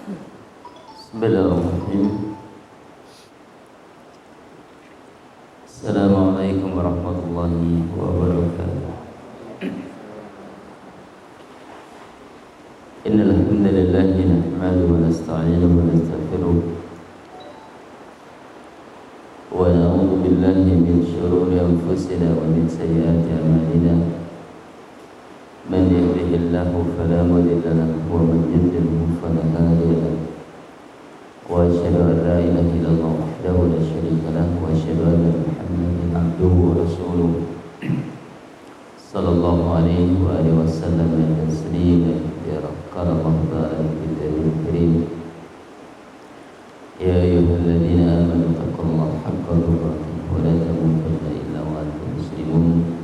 Bismillahirrahmanirrahim. Assalamualaikum warahmatullahi wabarakatuh. Innal hamdalillah nahmaduhu wa nasta'inuhu wa nastaghfiruh wa na'udzu billahi min shururi anfusina wa min sayyiati a'malina. Man yahdihillahu fala mudilla lahu wa man yudlilhu fala hadiya lahu. Wa asyhadu an la ilaha illallah wahdahu la syarika lahu wa asyhadu anna Muhammadan abduhu wa rasuluh sallallahu alaihi wa alihi wasallam tasliman katsiran. Qala Allah ta'ala fi kitabihil karim, ya ayyuhalladzina amanu taqullaha haqqa tuqatih wa la tamutunna illa wa antum muslimun.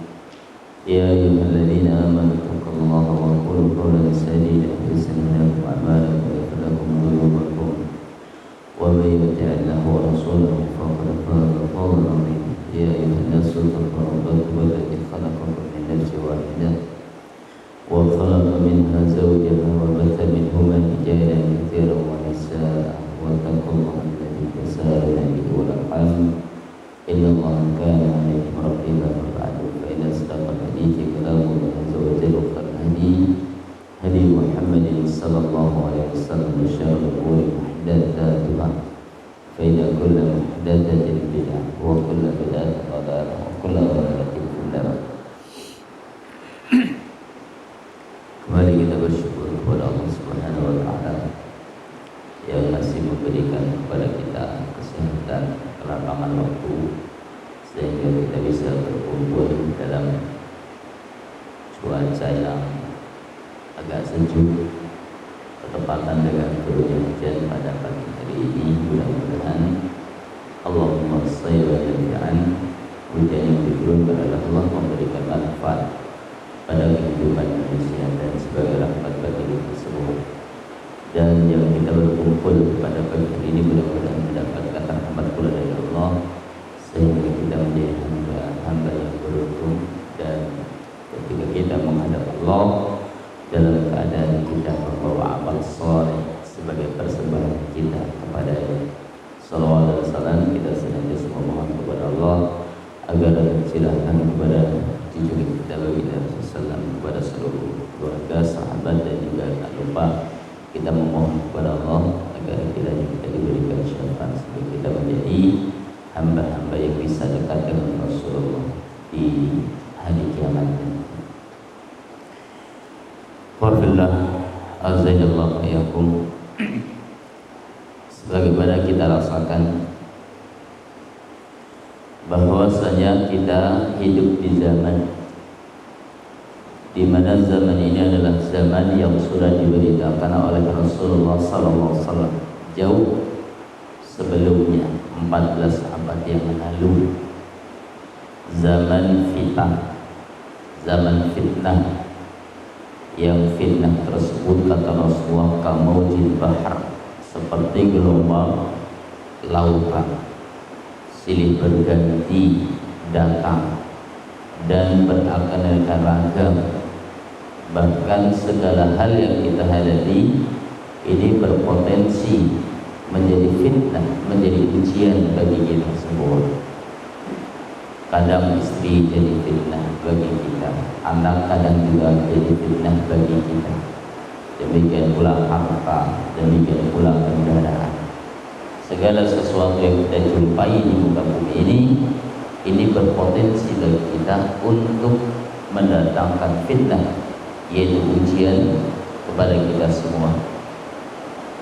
Ya ayyuhalladzina amanu taqullaha wa qulu qawlan sadida yuslih lakum a'malakum wa yaghfir lakum dhunubakum wa may yuti'illahu wa rasulahu faqad faza fawzan 'azima. Ya ayyuhan nasu ittaqu rabbakum alladzi khalaqakum min nafsin wahidah wa khalaqa minha zawjaha wa batha minhuma rijalan katsiran wa nisaa'a wattaqullaha alladzi tasaaluna bihi wal arham innallaha kana 'alaykum raqiba. Ba'du fa inna asdaqal hadithi kalamullah azza wa jalla wa khairal hadi Muhammadin sallallahu alaihi wasallam wa syarrul umuri muhdatsatuha fa inna kulla muhdatsatin bid'ah wa kulla bid'atin dhalalah wa kulla dhalalatin finnar. Kembali kita bersyukur kepada Allah Subhanahu wa taala yang masih memberikan kepada kita kesehatan, kelapangan waktu sehingga kita bisa berkumpul dalam cuaca yang agak sejuk, bertepatan dengan turunnya hujan pada pagi hari ini. Mudah-mudahan Allahumma shalli wa sallim, hujan yang diturunkan oleh Allah memberikan manfaat pada kehidupan manusia dan sebagai rahmat bagi kita semua. Dan yang kita berkumpul pada pagi hari ini mudah-mudahan mendapatkan rahmat pula dari Allah sehingga kita menjadi hamba yang beruntung, dan ketika kita menghadap Allah dalam keadaan kita membawa amal soleh sebagai persembahan kita kepada Sallallahu alaihi wasallam, kita senantiasa memohon kepada Allah agar silahkan kepada junjungan kita baginda Rasulullah, kepada seluruh keluarga, sahabat, dan juga tak lupa kita memohon kepada Allah agar kita diberikan syafaat supaya kita menjadi hamba-hamba yang bisa dekat dengan Rasulullah di hari kiamat. Wafillah azzajallahu iyakum. Sebagaimana kita rasakan bahwasanya kita hidup di zaman di mana zaman ini adalah zaman yang sudah diberitakan oleh Rasulullah SAW jauh sebelumnya, 14 abad yang lalu. Zaman fitnah, yang fitnah tersebut kata Rasulullah kamaujil bahar, seperti gelombang lautan, silih berganti datang dan beraneka ragam. Bahkan segala hal yang kita hadapi ini berpotensi menjadi fitnah, menjadi ujian bagi kita semua. Kadang istri jadi fitnah bagi kita, anak kadang juga jadi fitnah bagi kita. Demikian pula harta, demikian pula kendaraan. Segala sesuatu yang kita jumpai di muka bumi ini berpotensi bagi kita untuk mendatangkan fitnah, yaitu ujian kepada kita semua.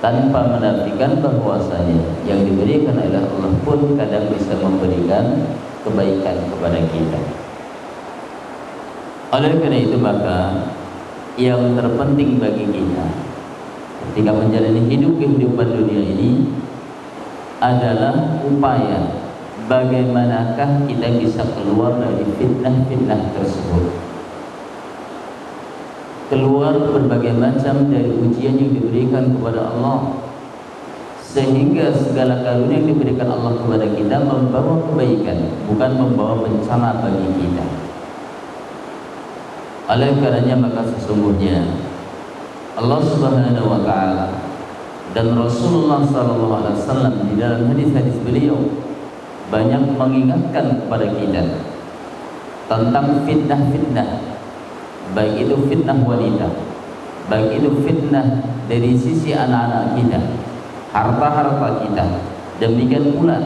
Tanpa menafikan bahwasanya yang diberikan oleh Allah pun kadang bisa memberikan kebaikan kepada kita. Oleh karena itu maka yang terpenting bagi kita ketika menjalani kehidupan dunia ini adalah upaya bagaimanakah kita bisa keluar dari fitnah-fitnah tersebut, keluar berbagai macam dari ujian yang diberikan kepada Allah, sehingga segala karunia yang diberikan Allah kepada kita membawa kebaikan, bukan membawa bencana bagi kita. Oleh karenanya maka sesungguhnya Allah Subhanahu wa taala Dan Rasulullah SAW di dalam hadis-hadis beliau banyak mengingatkan kepada kita tentang fitnah-fitnah, baik itu fitnah wanita, baik itu fitnah dari sisi anak-anak kita, harta-harta kita, demikian pula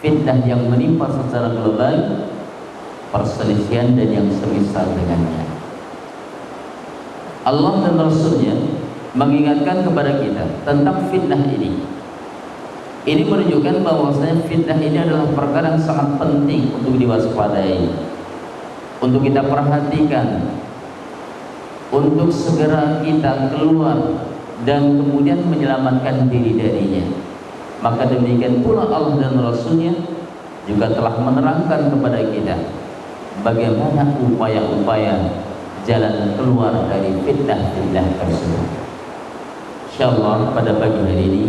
fitnah yang menimpa secara global, perselisihan dan yang semisal dengannya. Allah dan Rasulnya mengingatkan kepada kita tentang fitnah ini. Ini menunjukkan bahwasanya fitnah ini adalah perkara yang sangat penting untuk diwaspadai, untuk kita perhatikan, untuk segera kita keluar dan kemudian menyelamatkan diri darinya. Maka demikian pula Allah dan Rasulnya juga telah menerangkan kepada kita bagaimana upaya-upaya jalan keluar dari fitnah-fitnah tersebut. Insyaallah pada pagi hari ini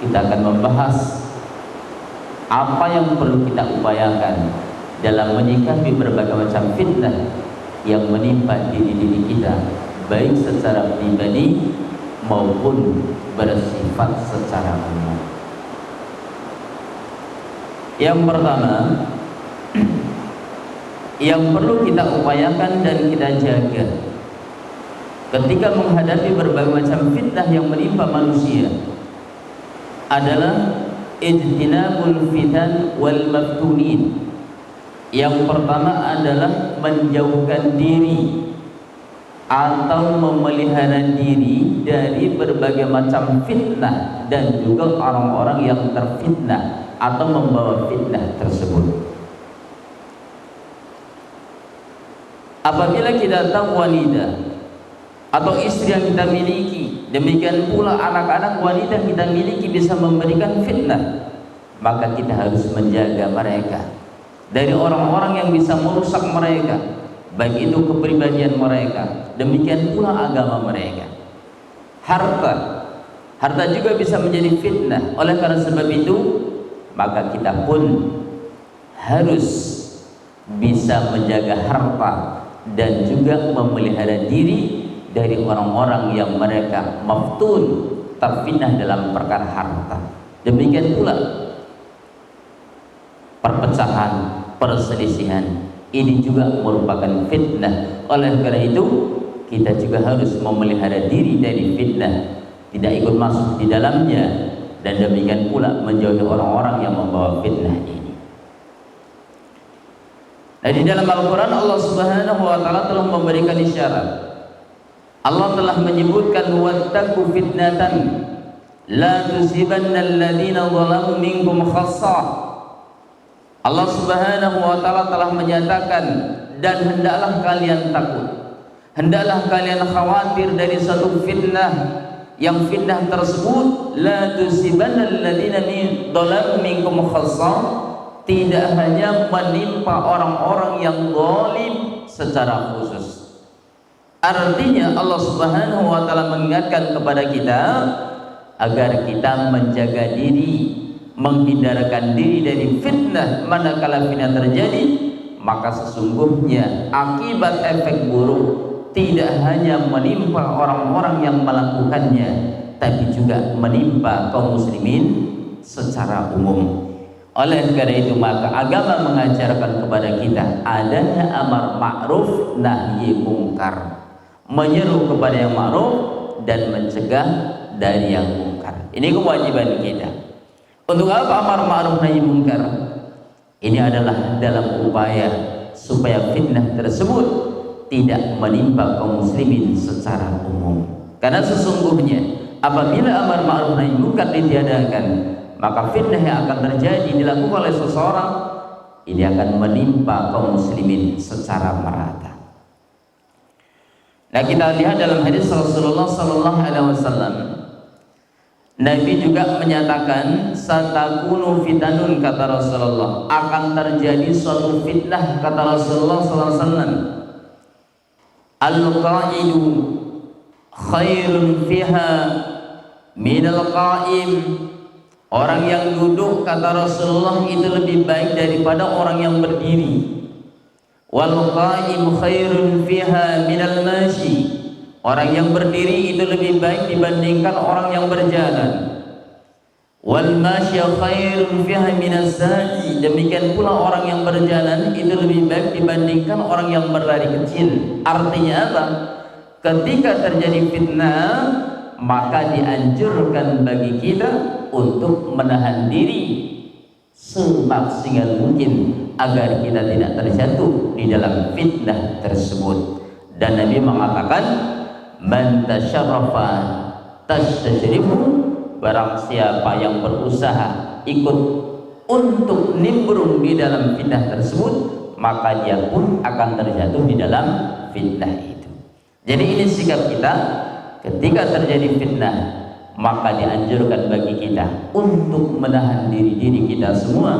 kita akan membahas apa yang perlu kita upayakan dalam menyikapi berbagai macam fitnah yang menimpa diri-diri kita, baik secara pribadi maupun bersifat secara umum. Yang pertama yang perlu kita upayakan dan kita jaga ketika menghadapi berbagai macam fitnah yang menimpa manusia adalah ijtinabul fitan wal maftunin. Yang pertama adalah menjauhkan diri atau memelihara diri dari berbagai macam fitnah dan juga orang-orang yang terfitnah atau membawa fitnah tersebut. Apabila kita tahu wanita atau istri yang kita miliki, demikian pula anak-anak wanita yang kita miliki bisa memberikan fitnah, maka kita harus menjaga mereka dari orang-orang yang bisa merusak mereka, baik itu kepribadian mereka, demikian pula agama mereka. Harta juga bisa menjadi fitnah. Oleh karena sebab itu, maka kita pun harus bisa menjaga harta dan juga memelihara diri dari orang-orang yang mereka maftun, terfitnah dalam perkara harta. Demikian pula perpecahan, perselisihan, ini juga merupakan fitnah. Oleh karena itu kita juga harus memelihara diri dari fitnah, tidak ikut masuk di dalamnya, dan demikian pula menjauhi orang-orang yang membawa fitnah ini. Nah, di dalam Al-Quran Allah Subhanahu wa Ta'ala telah memberikan isyarat. Allah telah menyebutkan wattaqu fitnatan la tusibanna alladhina zalamu minkum khassah. Allah Subhanahu wa Ta'ala telah menyatakan, dan hendaklah kalian takut, hendaklah kalian khawatir dari satu fitnah, yang fitnah tersebut la tusibanna alladhina zalamu minkum khassah, tidak hanya menimpa orang-orang yang zalim secara khusus. Artinya Allah Subhanahu wa Ta'ala mengingatkan kepada kita agar kita menjaga diri, menghindarkan diri dari fitnah. Manakala fitnah terjadi, maka sesungguhnya akibat efek buruk tidak hanya menimpa orang-orang yang melakukannya, tapi juga menimpa kaum muslimin secara umum. Oleh karena itu maka agama mengajarkan kepada kita adanya amar ma'ruf nahi mungkar, menyeru kepada yang ma'ruf dan mencegah dari yang mungkar. Ini kewajiban kita. Untuk apa amar ma'ruf nahi mungkar? Ini adalah dalam upaya supaya fitnah tersebut tidak menimpa kaum muslimin secara umum. Karena sesungguhnya apabila amar ma'ruf nahi mungkar ditiadakan, maka fitnah yang akan terjadi dilakukan oleh seseorang ini akan menimpa kaum muslimin secara merata. Nah, kita lihat dalam hadis Rasulullah sallallahu alaihi wasallam, Nabi juga menyatakan satakunu fitanun, kata Rasulullah, akan terjadi suatu fitnah, kata Rasulullah sallallahu alaihi wasallam, al-qa'idu khairun fiha minal qa'im. Orang yang duduk, kata Rasulullah, itu lebih baik daripada orang yang berdiri. Wal qa'im khairun fiha minal mashi. Orang yang berdiri itu lebih baik dibandingkan orang yang berjalan. Wal masya khairun fiha minas sa'i. Demikian pula orang yang berjalan itu lebih baik dibandingkan orang yang berlari kecil. Artinya apa? Ketika terjadi fitnah, maka dianjurkan bagi kita untuk menahan diri semaksimal mungkin agar kita tidak terjatuh di dalam fitnah tersebut. Dan Nabi mengatakan, man tasyarrafa tastajrifu, barang siapa yang berusaha ikut untuk nimbrung di dalam fitnah tersebut, maka dia pun akan terjatuh di dalam fitnah itu. Jadi ini sikap kita ketika terjadi fitnah, maka dianjurkan bagi kita untuk menahan diri kita semua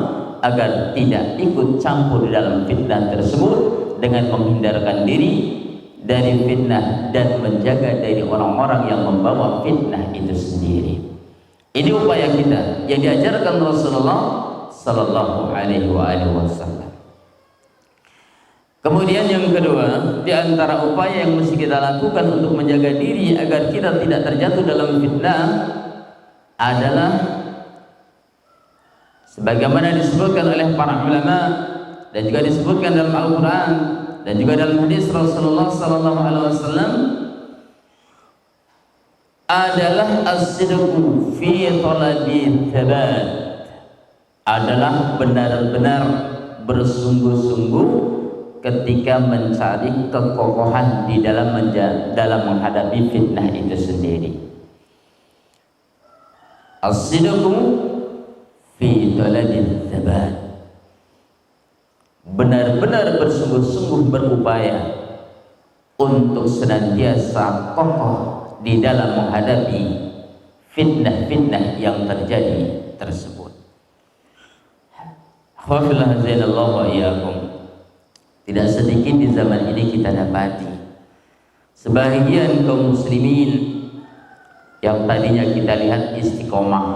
agar tidak ikut campur di dalam fitnah tersebut, dengan menghindarkan diri dari fitnah dan menjaga dari orang-orang yang membawa fitnah itu sendiri. Ini upaya kita yang diajarkan Rasulullah sallallahu alaihi wasallam. Kemudian yang kedua, di antara upaya yang mesti kita lakukan untuk menjaga diri agar kita tidak terjatuh dalam fitnah adalah sebagaimana disebutkan oleh para ulama dan juga disebutkan dalam Al-Qur'an dan juga dalam hadis Rasulullah sallallahu alaihi wasallam, adalah as-sidqu fi talabi thabat, adalah benar-benar bersungguh-sungguh ketika mencari kekokohan di dalam menghadapi fitnah itu sendiri. As-sidqu fi talabi thabat, benar-benar bersungguh-sungguh berupaya untuk senantiasa kokoh di dalam menghadapi fitnah-fitnah yang terjadi tersebut. Alhamdulillah zainallahu wa iyyakum. Tidak sedikit di zaman ini kita dapati sebagian kaum muslimin yang tadinya kita lihat istiqomah,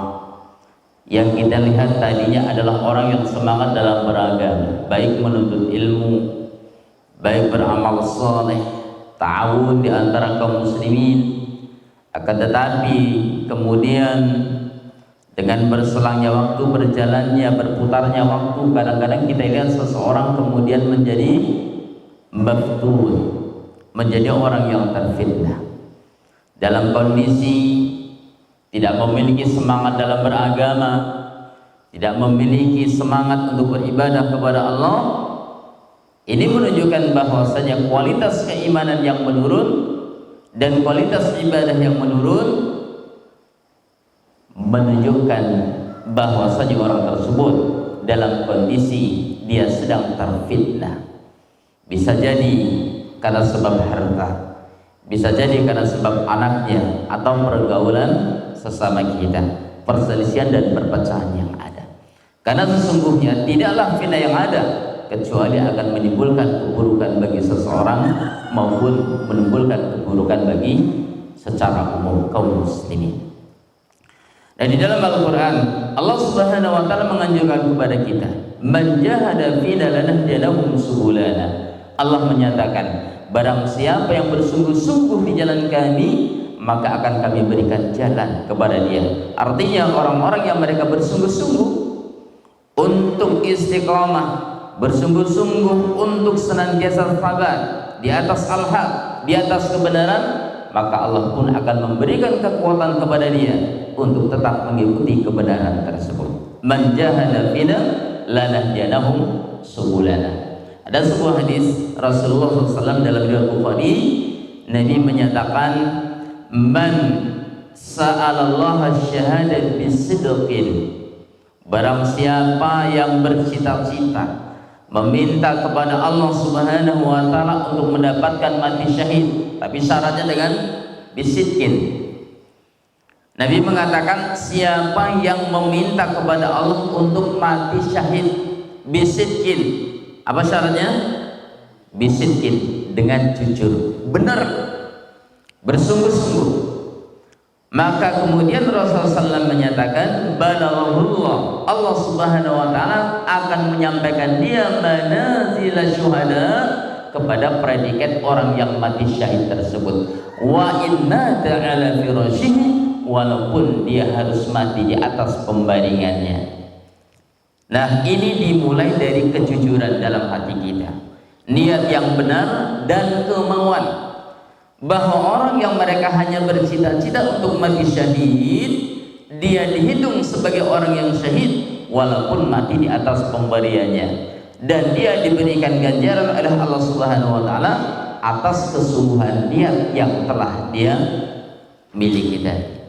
yang kita lihat tadinya adalah orang yang semangat dalam beragama, baik menuntut ilmu, baik beramal saleh, ta'awun di antara kaum muslimin. Akan tetapi kemudian dengan berselangnya waktu, berjalannya, berputarnya waktu, kadang-kadang kita lihat seseorang kemudian menjadi maftul, menjadi orang yang terfitnah dalam kondisi tidak memiliki semangat dalam beragama, tidak memiliki semangat untuk beribadah kepada Allah. Ini menunjukkan bahwasanya kualitas keimanan yang menurun dan kualitas ibadah yang menurun, menunjukkan bahwasanya orang tersebut dalam kondisi dia sedang terfitnah. Bisa jadi karena sebab harta, bisa jadi karena sebab anaknya atau pergaulan sesama kita, perselisihan dan perpecahan yang ada. Karena sesungguhnya tidaklah fitnah yang ada kecuali akan menimbulkan keburukan bagi seseorang maupun menimbulkan keburukan bagi secara umum kaum muslimin. Dan di dalam Al-Quran Allah Subhanahu wa ta'ala menganjurkan kepada kita, man jahada fina lanahdiyannahum subulana. Allah menyatakan, barang siapa yang bersungguh-sungguh di jalan kami, maka akan kami berikan jalan kepada dia. Artinya orang-orang yang mereka bersungguh-sungguh untuk istiqamah, bersungguh-sungguh untuk senantiasa sabar di atas al-haq, di atas kebenaran, maka Allah pun akan memberikan kekuatan kepada dia untuk tetap mengikuti kebenaran tersebut. Man jahada fina lanahdiyannahum subulana. Ada sebuah hadis Rasulullah SAW dalam riwayat Bukhari, Nabi menyatakan, man sa'alallaha syahadat bisidqin, barang siapa yang bercita-cita meminta kepada Allah Subhanahu wa ta'ala untuk mendapatkan mati syahid, tapi syaratnya dengan bisidqin. Nabi mengatakan, siapa yang meminta kepada Allah untuk mati syahid bisidqin, apa syaratnya? Bisidqin, dengan jujur, benar, bersungguh-sungguh. Maka kemudian Rasulullah SAW menyatakan, balaghullah, Allah Subhanahu wa ta'ala akan menyampaikan dia manazil syuhada, kepada predikat orang yang mati syahid tersebut. Wa inna ta'ala firashihi, walaupun dia harus mati di atas pembaringannya. Nah, ini dimulai dari kejujuran dalam hati kita, niat yang benar dan kemauan. Bahwa orang yang mereka hanya bercita-cita untuk mati syahid, dia dihitung sebagai orang yang syahid walaupun mati di atas pemberiannya, dan dia diberikan ganjaran oleh Allah Subhanahu wa taala atas kesungguhan niat yang telah dia miliki tadi.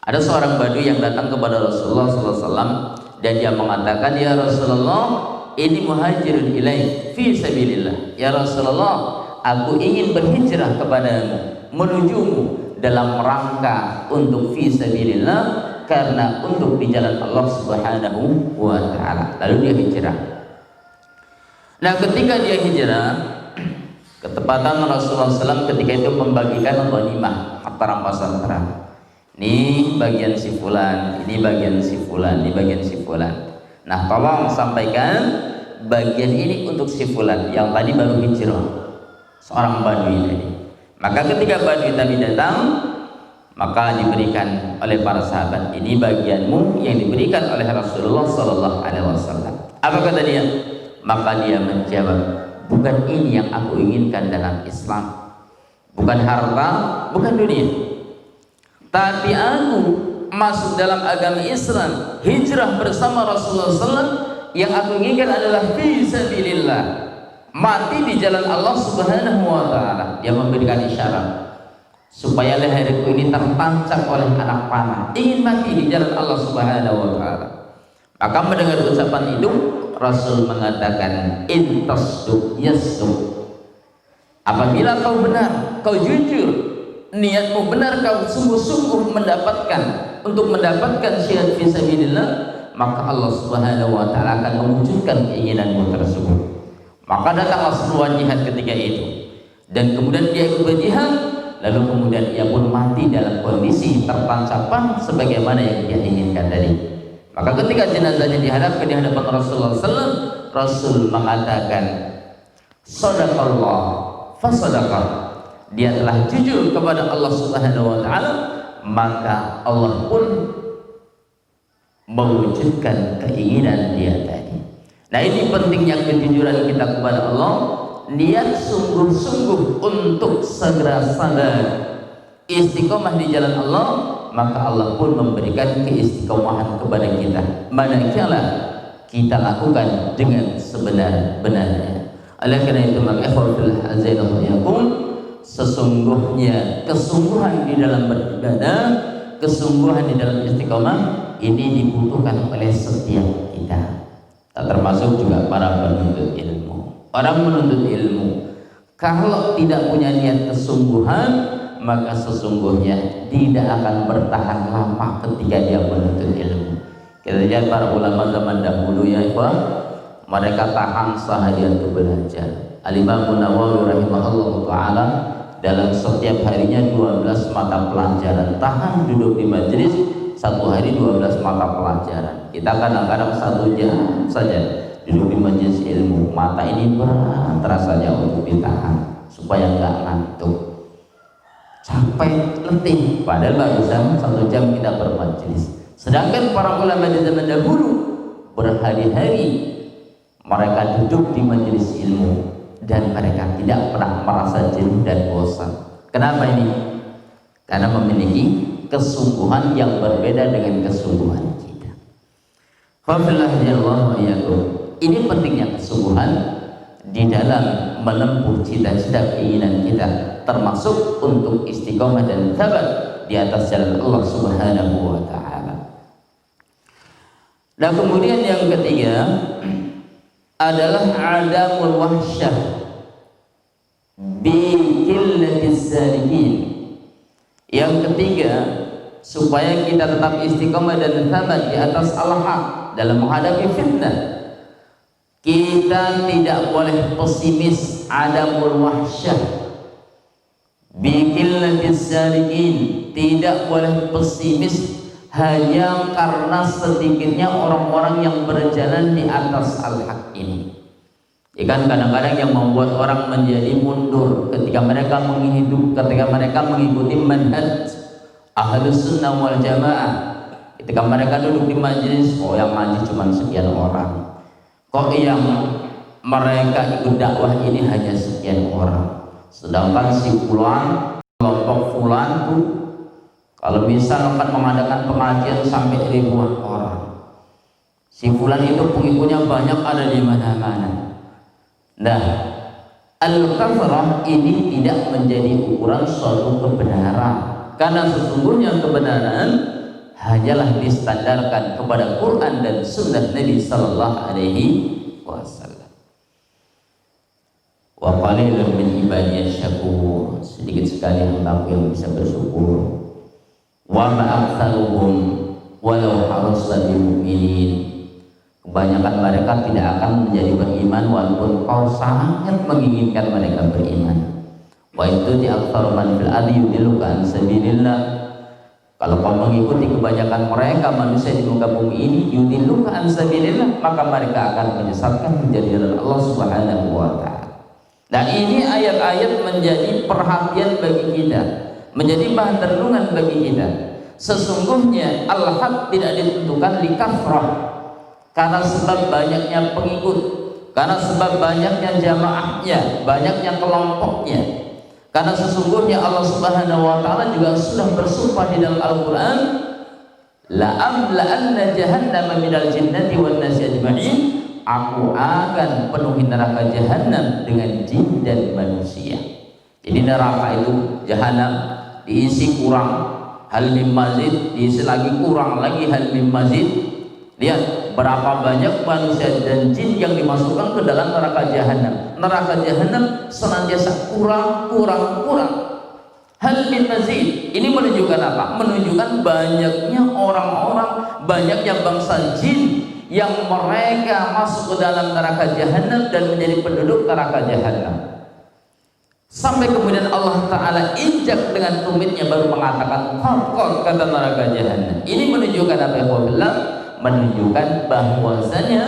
Ada seorang Badui yang datang kepada Rasulullah SAW dan dia mengatakan, ya Rasulullah, ini muhajirun ilaih fi sabilillah. Ya Rasulullah, aku ingin berhijrah kepadamu, menujumu dalam rangka untuk fi sabilillah, karena untuk di jalan Allah Subhanahu wa taala. Lalu dia hijrah. Nah, ketika dia hijrah, ketepatan Rasulullah SAW ketika itu membagikan ghanimah, harta rampasan perang. Ini bagian si fulan, ini bagian si fulan, ini bagian si fulan. Nah, tolong sampaikan bagian ini untuk si fulan yang tadi baru hijrah, seorang Badui tadi. Maka ketika Badui tadi datang, maka diberikan oleh para sahabat, ini bagianmu yang diberikan oleh Rasulullah SAW. Apa kata dia? Maka dia menjawab, bukan ini yang aku inginkan dalam Islam, bukan harta, bukan dunia, tapi aku masuk dalam agama Islam, hijrah bersama Rasulullah SAW. Yang aku inginkan adalah fi sabilillah, mati di jalan Allah Subhanahu wa taala. Dia memberikan isyarat supaya leherku ini tertancap oleh anak panah, ingin mati di jalan Allah Subhanahu wa taala. Maka mendengar ucapan itu, Rasul mengatakan, in tasduq yasduq. Apabila kau benar, kau jujur, niatmu benar, kau sungguh-sungguh mendapatkan syahid fi sabilillah, maka Allah Subhanahu wa taala akan mewujudkan keinginanmu tersebut. Maka datanglah seruan jihad ketika itu, dan kemudian dia ikut berjihad, lalu kemudian ia pun mati dalam kondisi tertancapan sebagaimana yang dia inginkan tadi. Maka ketika jenazahnya dihadapkan di hadapan Rasulullah SAW, Rasul mengatakan, sadaqallah fasadaqah, dia telah jujur kepada Allah Subhanahu wa taala, maka Allah pun mewujudkan keinginan dia tadi. Nah, ini pentingnya kejujuran kita kepada Allah, niat sungguh-sungguh untuk segera sadar istiqomah di jalan Allah, maka Allah pun memberikan keistiqomahan kepada kita manakala kita lakukan dengan sebenar-benarnya. Oleh karena itu, maka ikhwatul azanillahu yakum, sesungguhnya kesungguhan di dalam beribadah, kesungguhan di dalam istiqomah ini dibutuhkan oleh setiap kita. Termasuk juga para penuntut ilmu. Orang menuntut ilmu kalau tidak punya niat kesungguhan, maka sesungguhnya tidak akan bertahan lama ketika dia menuntut ilmu. Kita lihat para ulama zaman dahulu, ya ikhwah, mereka tahan seharian untuk belajar. Al-Imam Nawawi rahimahullah taala dalam setiap harinya 12 mata pelajaran, tahan duduk di majelis satu hari 12 mata pelajaran. Kita kadang-kadang 1 jam saja duduk di majelis ilmu, mata ini berat rasanya untuk ditahan supaya nggak ngantuk, capek, letih, padahal barusan 1 jam kita bermajelis. Sedangkan para ulama di zaman dahulu berhari-hari mereka duduk di majelis ilmu dan mereka tidak pernah merasa jenuh dan bosan. Kenapa ini? Karena memiliki kesungguhan yang berbeda dengan kesungguhan kita. Ini pentingnya kesungguhan di dalam menempuh cita-cita keinginan kita, termasuk untuk istiqomah dan sabar di atas jalan Allah Subhanahu wa taala. Dan kemudian yang ketiga adalah adamul wahsyah bi qillatis salihin. Yang ketiga, supaya kita tetap istiqomah dan sabar di atas al-haq dalam menghadapi fitnah, kita tidak boleh pesimis, adamul wahsyah bi qillatis salihin, tidak boleh pesimis hanya karena sedikitnya orang-orang yang berjalan di atas al-haq ini. Ikan kadang-kadang yang membuat orang menjadi mundur ketika mereka mengikuti manhaj Ahlus Sunnah wal Jamaah. Ketika mereka duduk di majelis, oh yang ngaji cuma sekian orang, kok yang mereka ikut dakwah ini hanya sekian orang, sedangkan si fulan, kelompok fulan tuh kalau misal akan mengadakan pengajian sampai ribuan orang, si fulan itu pengikutnya banyak, ada di mana-mana. Nah, al-kafrah ini tidak menjadi ukuran suatu kebenaran, karena sesungguhnya kebenaran hanyalah distandarkan kepada Quran dan Sunnah Nabi Sallallahu Alaihi Wasallam. Wa qalilun min ibadiyasy syakur, sedikit sekali hamba yang bisa bersyukur. Wa ma aktsaruhum walau harusna bil mu'minin, kebanyakan mereka tidak akan menjadi beriman walaupun kau sangat menginginkan mereka beriman. Wa itu di aktsar man fil ardi yudilluka an sabilillah, kalau kau mengikuti kebanyakan mereka manusia di muka bumi ini, yudilluka an sabilillah, maka mereka akan menyesatkan menjadi jalan Allah Subhanahu wa taala. Nah, ini ayat-ayat menjadi perhatian bagi kita, menjadi bahan renungan bagi kita. Sesungguhnya al-haq tidak ditentukan li kafrah, karena sebab banyaknya pengikut, karena sebab banyaknya jamaahnya, banyaknya kelompoknya. Karena sesungguhnya Allah Subhanahu wa taala juga sudah bersumpah di dalam Al-Qur'an, la amla'anna jahannama minal jinnati wan nasi ajma'in, aku akan penuhi neraka jahanam dengan jin dan manusia. Jadi neraka itu jahanam diisi kurang hal mim mazid, diisi lagi kurang lagi hal mim mazid. Lihat berapa banyak manusia dan jin yang dimasukkan ke dalam neraka jahanam. Neraka jahanam senantiasa kurang. Hal min mazid. Ini menunjukkan apa? Menunjukkan banyaknya orang-orang, banyaknya bangsa jin yang mereka masuk ke dalam neraka jahanam dan menjadi penduduk neraka jahanam. Sampai kemudian Allah Ta'ala injak dengan tumitnya baru mengatakan qad, kata neraka jahanam. Ini menunjukkan apa ya? Menunjukkan bahwasanya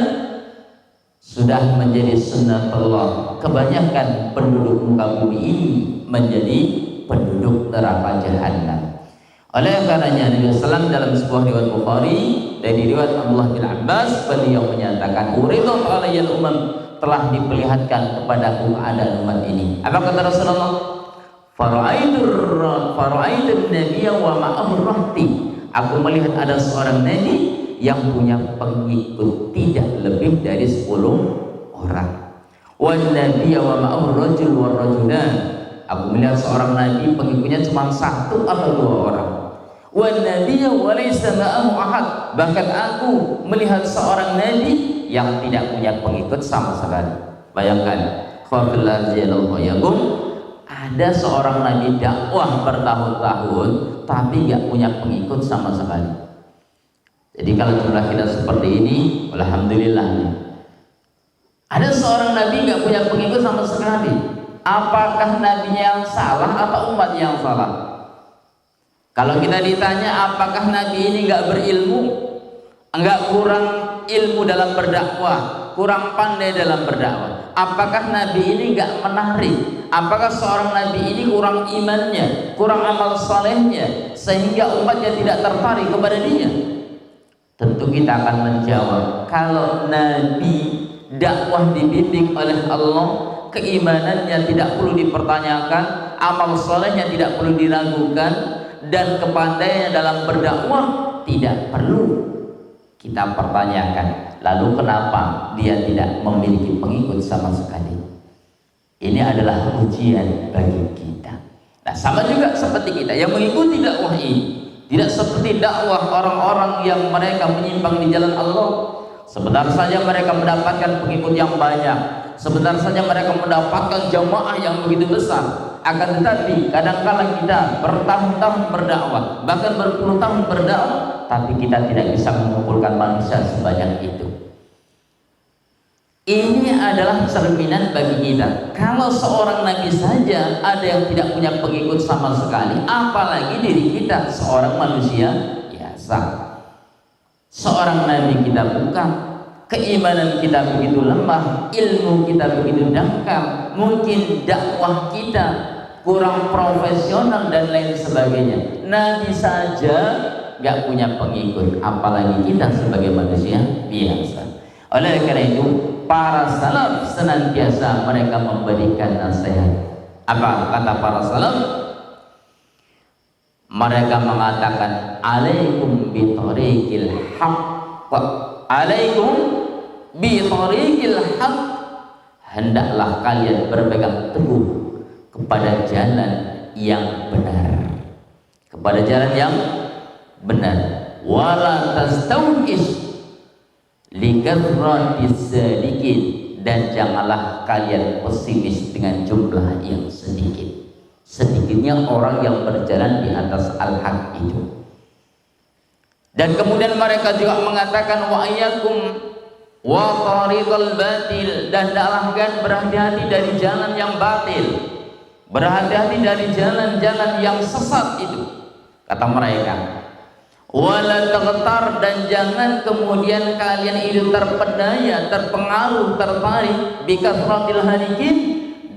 sudah menjadi sunnatullah, kebanyakan penduduk muka bumi ini menjadi penduduk neraka jahanam. Oleh karenanya Nabi SAW dalam sebuah riwayat Bukhari dari riwayat Abdullah bin Abbas, beliau menyatakan uridhu alayyal umam, telah diperlihatkan kepadaku keadaan umat ini. Apa kata Rasulullah? Fara'aitu nabiyya wa ma'ahu rahti, aku melihat ada seorang nabi yang punya pengikut tidak lebih dari 10 orang. Wan nabiyya wa ma'ahu rajul wa rajulan, aku melihat seorang nabi pengikutnya cuma 1 atau 2 orang. Wan nabiyya wa laysa ma'ahu ahad, bahkan aku melihat seorang nabi yang tidak punya pengikut sama sekali. Bayangkan, ada seorang nabi dakwah bertahun-tahun tapi nggak punya pengikut sama sekali. Jadi kalau jumlah kita seperti ini, alhamdulillah. Ada seorang nabi nggak punya pengikut sama sekali. Apakah nabinya yang salah atau umat yang salah? Kalau kita ditanya apakah nabi ini nggak berilmu, nggak kurang ilmu dalam berdakwah, kurang pandai dalam berdakwah, apakah nabi ini nggak menarik? Apakah seorang nabi ini kurang imannya, kurang amal salehnya sehingga umatnya tidak tertarik kepada dia? Tentu kita akan menjawab, kalau nabi dakwah dibimbing oleh Allah, keimanannya tidak perlu dipertanyakan, amal solehnya tidak perlu diragukan, dan kepandaiannya dalam berdakwah tidak perlu kita pertanyakan. Lalu kenapa dia tidak memiliki pengikut sama sekali? Ini adalah ujian bagi kita. Nah, sama juga seperti kita yang mengikuti dakwah ini, tidak seperti dakwah orang-orang yang mereka menyimpang di jalan Allah. Sebentar saja mereka mendapatkan pengikut yang banyak, sebentar saja mereka mendapatkan jamaah yang begitu besar. Akan tetapi kadang-kala kita bertahun-tahun berdakwah, bahkan berpuluh tahun berdakwah, tapi kita tidak bisa mengumpulkan manusia sebanyak itu. Ini adalah cerminan bagi kita. Kalau seorang nabi saja ada yang tidak punya pengikut sama sekali, apalagi diri kita, seorang manusia biasa. Seorang nabi kita bukan. keimanan kita begitu lemah, ilmu kita begitu dangkal, mungkin dakwah kita kurang profesional dan lain sebagainya. Nabi saja nggak punya pengikut, apalagi kita sebagai manusia biasa. Oleh karena itu, para salaf senantiasa mereka memberikan nasihat. Apa kata para salaf? Mereka mengatakan, alaikum bi tariqil haqq, alaikum bi tariqil haqq, hendaklah kalian berpegang teguh kepada jalan yang benar, kepada jalan yang benar. Wala tastawis likathrati sadiqin, dan janganlah kalian pesimis dengan jumlah yang sedikit. Sedikitnya orang yang berjalan di atas al-haq itu. Dan kemudian mereka juga mengatakan wa iyyakum wa tariqal batil, dan hendaklah kalian berhati-hati dari jalan yang batil, berhati-hati dari jalan-jalan yang sesat itu, kata mereka. Wala taghtar, dan jangan kemudian kalian itu terpedaya, terpengaruh, tertarik bikathratil halikin,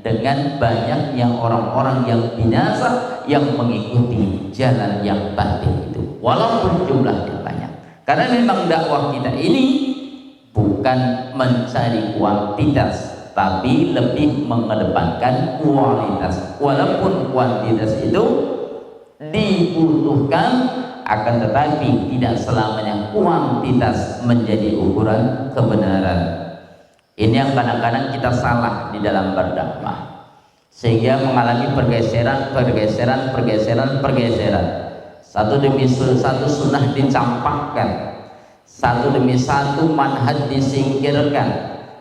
dengan banyaknya orang-orang yang binasa yang mengikuti jalan yang batil itu, walaupun jumlahnya banyak. Karena memang dakwah kita ini bukan mencari kuantitas, tapi lebih mengedepankan kualitas. Walaupun kuantitas itu dibutuhkan, akan tetapi tidak selamanya kuantitas menjadi ukuran kebenaran. Ini yang kadang-kadang kita salah di dalam berdakwah, sehingga mengalami pergeseran. Satu demi satu sunnah dicampakkan, satu demi satu manhaj disingkirkan,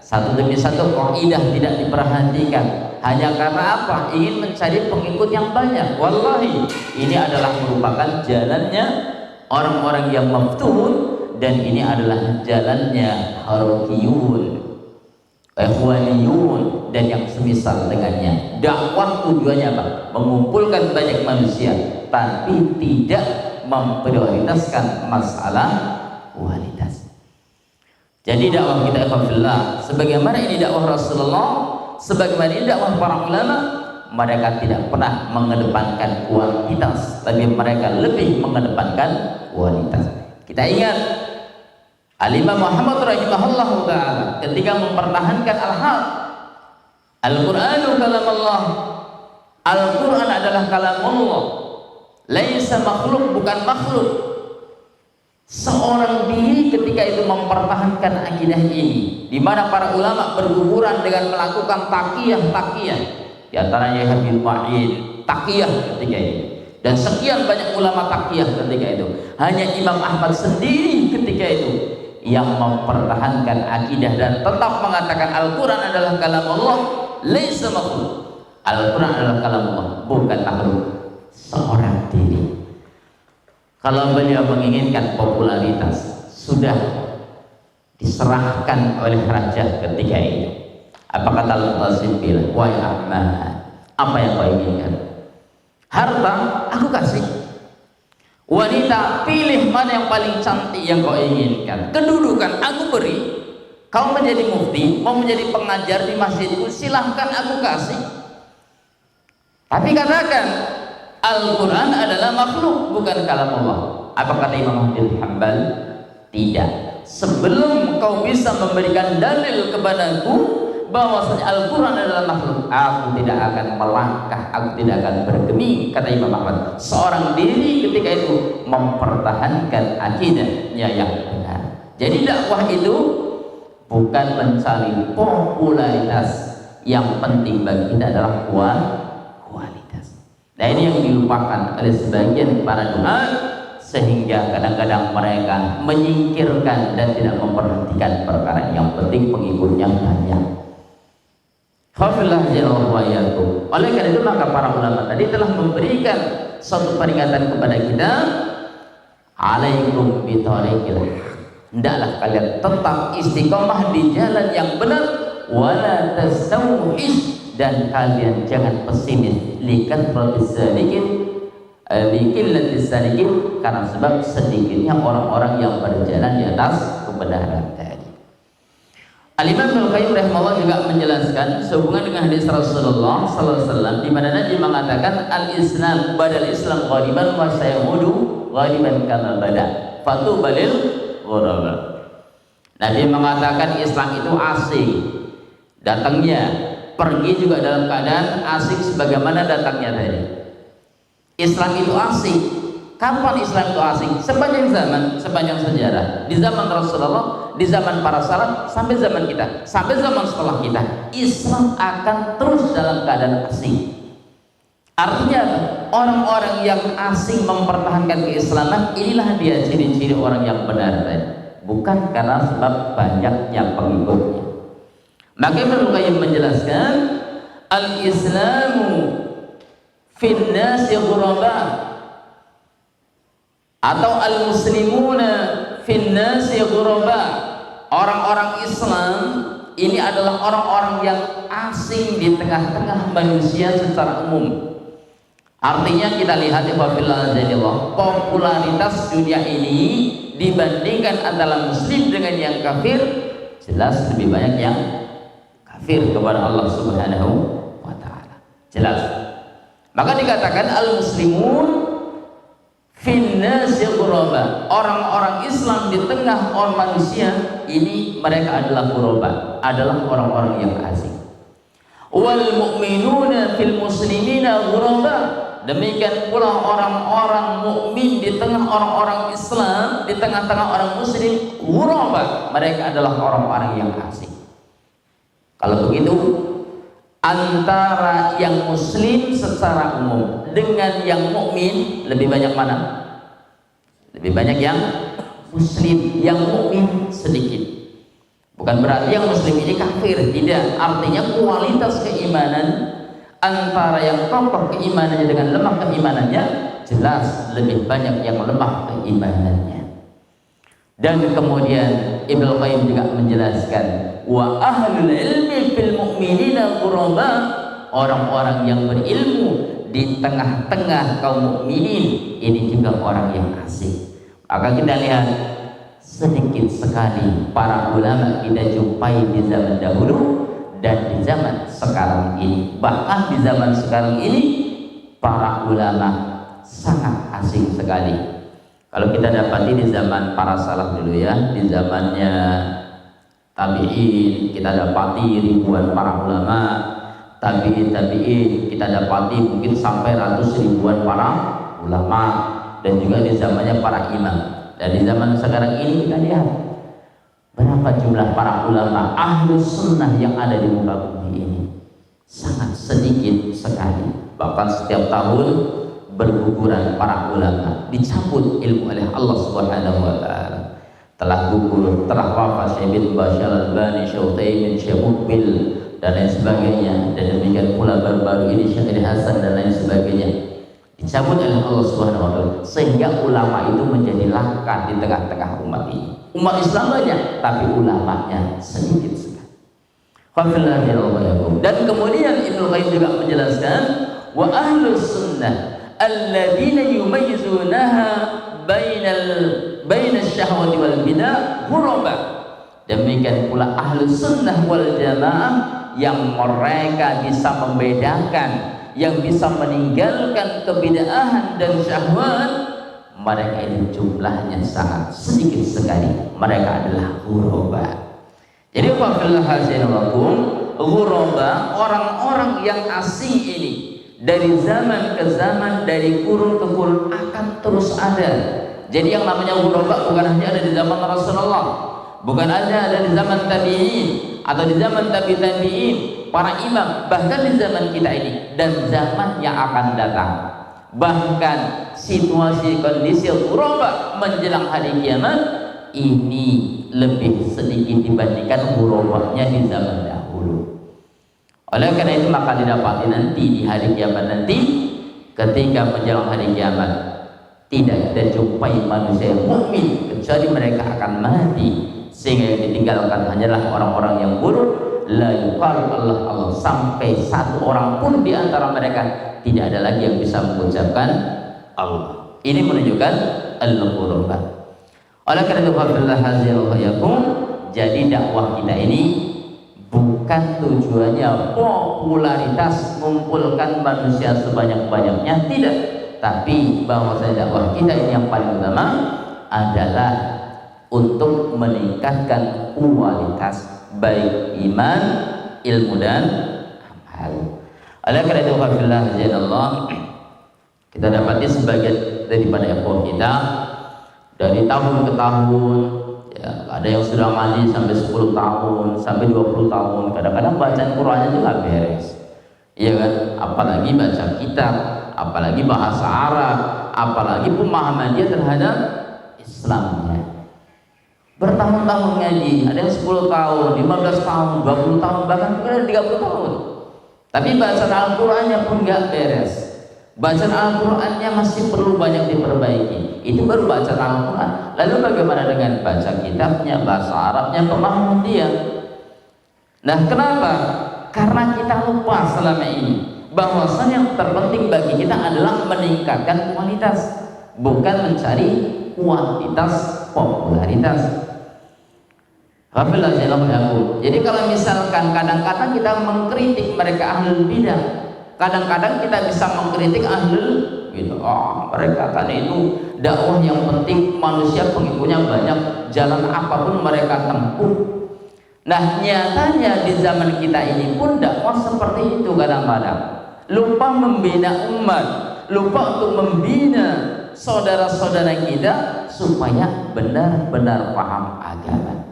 satu demi satu kaidah tidak diperhatikan. Hanya karena apa? Ingin mencari pengikut yang banyak. Wallahi, ini adalah merupakan jalannya orang-orang yang maftun, dan ini adalah jalannya harokiyun, ikhwaniyun, dan yang semisal dengannya. Dakwah tujuannya apa? Mengumpulkan banyak manusia, tapi tidak memprioritaskan masalah kualitas. Jadi dakwah kita ikhwanillah, sebagaimana ini dakwah Rasulullah, sebagaimana ini dakwah para ulama, mereka tidak pernah mengedepankan kuantitas, tapi mereka lebih mengedepankan kualitas. Kita ingat Al-Imam Muhammad rahimahullah ta'ala ketika mempertahankan al-haq, Al-Qur'anu kalam Allah, Al-Qur'an adalah kalam Allah, laisa makhluk, bukan makhluk. Seorang diri ketika itu mempertahankan akidah ini, di mana para ulama berguguran dengan melakukan taqiyah. Di antaranya Habib Ma'in taqiyah ketika itu, dan sekian banyak ulama taqiyah ketika itu. Hanya Imam Ahmad sendiri ketika itu yang mempertahankan akidah dan tetap mengatakan Al-Quran adalah kalam Allah, laisa makhluk. Al-Quran adalah kalam Allah, bukan makhluk. Seorang diri. Kalau beliau menginginkan popularitas, sudah diserahkan oleh raja ketika itu. Apa kata Al-Qasim bilang? Wahai Ahmad, apa yang kau inginkan? Harta, aku kasih. Wanita, pilih mana yang paling cantik yang kau inginkan. Kedudukan, aku beri. Kau menjadi mufti, mau menjadi pengajar di masjidku, silahkan aku kasih. Tapi katakan Al-Quran adalah makhluk, bukan kalam Allah. Apa kata Imam Ahmad bin Hanbal? Tidak. Sebelum kau bisa memberikan dalil kepadaku bahwasanya Al-Quran adalah makhluk, aku tidak akan melangkah, aku tidak akan bergeming, kata Imam Ahmad. Seorang diri ketika itu mempertahankan akidahnya yang benar. Jadi dakwah itu bukan mencari popularitas, yang penting bagi kita adalah kualitas. Nah, ini yang dilupakan oleh sebagian para duat, sehingga kadang-kadang mereka menyingkirkan dan tidak memperhatikan perkara yang penting pengikutnya banyak. Khafillah jalla wa yakum. Oleh karena itu maka para ulama tadi telah memberikan suatu peringatan kepada kita, alaikum bitariqil haq. Hendaklah kalian tetap istiqomah di jalan yang benar, wala tastawhis, dan kalian jangan pesimis likathratis salikin, karena sebab sedikitnya orang-orang yang berjalan di atas kebenaran tadi. Al-Imam Ibnu Qayyim rahimahullah juga menjelaskan sehubungan dengan hadis Rasulullah sallallahu alaihi wasallam di mana Nabi mengatakan al-Islam badal Islam ghaliban wa sayaudu ghaliban kama bada fatubalil ghuraba. Nabi mengatakan Islam itu asing datangnya, pergi juga dalam keadaan asing sebagaimana datangnya tadi. Islam itu asing. Kapan Islam itu asing? Sepanjang zaman, sepanjang sejarah. Di zaman Rasulullah, di zaman para salaf, sampai zaman kita, sampai zaman setelah kita, Islam akan terus dalam keadaan asing. Artinya orang-orang yang asing mempertahankan keislaman, inilah dia ciri-ciri orang yang benar, bukan karena sebab banyaknya pengikutnya. Maka Ibnu Qayyim menjelaskan al-Islamu fin nasi ghuraba atau al-muslimuna fin nasi ghuraba. Orang-orang Islam ini adalah orang-orang yang asing di tengah-tengah manusia secara umum. Artinya kita lihat popularitas dunia ini dibandingkan antara muslim dengan yang kafir, jelas lebih banyak yang kafir kepada Allah Subhanahu wa taala. Jelas. Maka dikatakan al-muslimun finnasi ghuraba, orang-orang Islam di tengah orang manusia ini mereka adalah ghuraba, adalah orang-orang yang asing. Wal mu'minuna fil muslimina ghuraba, demikian pula orang-orang mukmin di tengah orang-orang Islam, di tengah-tengah orang muslim ghuraba, mereka adalah orang-orang yang asing. Kalau begitu antara yang muslim secara umum dengan yang mukmin lebih banyak mana? Lebih banyak yang muslim, yang mukmin sedikit. Bukan berarti yang muslim ini kafir, tidak. Artinya kualitas keimanan antara yang kokoh keimanannya dengan lemah keimanannya, jelas lebih banyak yang lemah keimanannya. Dan kemudian Ibnu Qayyim juga menjelaskan wa ahlul ilmi fil mu'minina ghuraba, orang-orang yang berilmu di tengah-tengah kaum mukminin ini juga orang yang asing. Maka kita lihat sedikit sekali para ulama kita jumpai di zaman dahulu dan di zaman sekarang ini. Bahkan di zaman sekarang ini para ulama sangat asing sekali. Kalau kita dapati di zaman para salaf dulu ya, di zamannya tabi'in kita dapati ribuan para ulama, tabi'in kita dapati mungkin sampai ratus ribuan para ulama, dan juga di zamannya para imam. Dan di zaman sekarang ini kita lihat berapa jumlah para ulama ahlu sunnah yang ada di muka bumi ini, sangat sedikit sekali. Bahkan setiap tahun berguguran para ulama, dicabut ilmu oleh Allah Subhanahu wa taala. Telah gugur, telah wafat Syekh bin Bashar Al-Albani, Syekh Utsaimin, Syekh Mukbil dan lain sebagainya, dan demikian pula baru-baru ini Syekh Hasan dan lain sebagainya, dicabut oleh Allah Subhanahu wa taala, sehingga ulama itu menjadi langka di tengah-tengah umat ini. Umat Islam banyak, tapi ulamanya sedikit sekali. Dan kemudian Ibnu Qayyim juga menjelaskan wa ahlus sunnah alladzina yumayyizunaha baina syahwati wal bidah ghuraba. Demikian pula ahlus sunnah wal jamaah yang mereka bisa membedakan, yang bisa meninggalkan kebid'ahan dan syahwat, mereka ini jumlahnya sangat sedikit sekali. Mereka adalah ghuraba. Jadi ghuraba, orang-orang yang asing ini dari zaman ke zaman, dari kurun ke kurun akan terus ada. Jadi yang namanya ghuraba bukan hanya ada di zaman Rasulullah, bukan hanya ada di zaman tabi'in atau di zaman tabi'in, para imam, bahkan di zaman kita ini dan zaman yang akan datang. Bahkan situasi kondisi ghuraba menjelang hari kiamat ini lebih sedikit dibandingkan ghurabanya di zaman dahulu. Oleh karena itu maka didapati nanti di hari kiamat nanti, ketika menjelang hari kiamat, tidak ada jumpai manusia yang mukmin kecuali mereka akan mati, sehingga yang ditinggalkan hanyalah orang-orang yang buruk. La yuqal Allah, sampai satu orang pun di antara mereka tidak ada lagi yang bisa mengucapkan Allah. Ini menunjukkan al-ghuraba. Oleh karena itu Jadi dakwah kita ini bukan tujuannya popularitas, mengumpulkan manusia sebanyak-banyaknya, tidak. Tapi bahwasanya dakwah kita ini yang paling utama adalah untuk meningkatkan kualitas baik iman, ilmu dan amal. Oleh karena itu, Allah, kita dapati sebagian daripada ikhwah kita dari tahun ke tahun, ya, ada yang sudah ngaji sampai 10 tahun, sampai 20 tahun, kadang-kadang bacaan Qur'annya juga nggak beres, iya kan? Apalagi baca kitab, apalagi bahasa Arab, apalagi pemahaman dia terhadap Islamnya. Bertahun-tahun ngaji, ada yang 10 tahun, 15 tahun, 20 tahun, bahkan ada 30 tahun, tapi bacaan Al-Qur'annya pun nggak beres. Bacaan Al-Qur'annya masih perlu banyak diperbaiki. Itu baru bacaan Al-Qur'an. Lalu bagaimana dengan baca kitabnya, bahasa Arabnya, pemahaman dia? Nah, kenapa? Karena kita lupa selama ini bahwasanya yang terpenting bagi kita adalah meningkatkan kualitas, bukan mencari kuantitas, popularitas. Jadi kalau misalkan kadang-kadang kita mengkritik mereka ahlul bidah, kadang-kadang kita bisa mengkritik ahlul gitu, mereka kan itu dakwah yang penting manusia pengikutnya banyak, jalan apapun mereka tempuh. Nah, nyatanya di zaman kita ini pun dakwah seperti itu kadang-kadang. Lupa membina umat, lupa untuk membina saudara-saudara kita supaya benar-benar paham agama.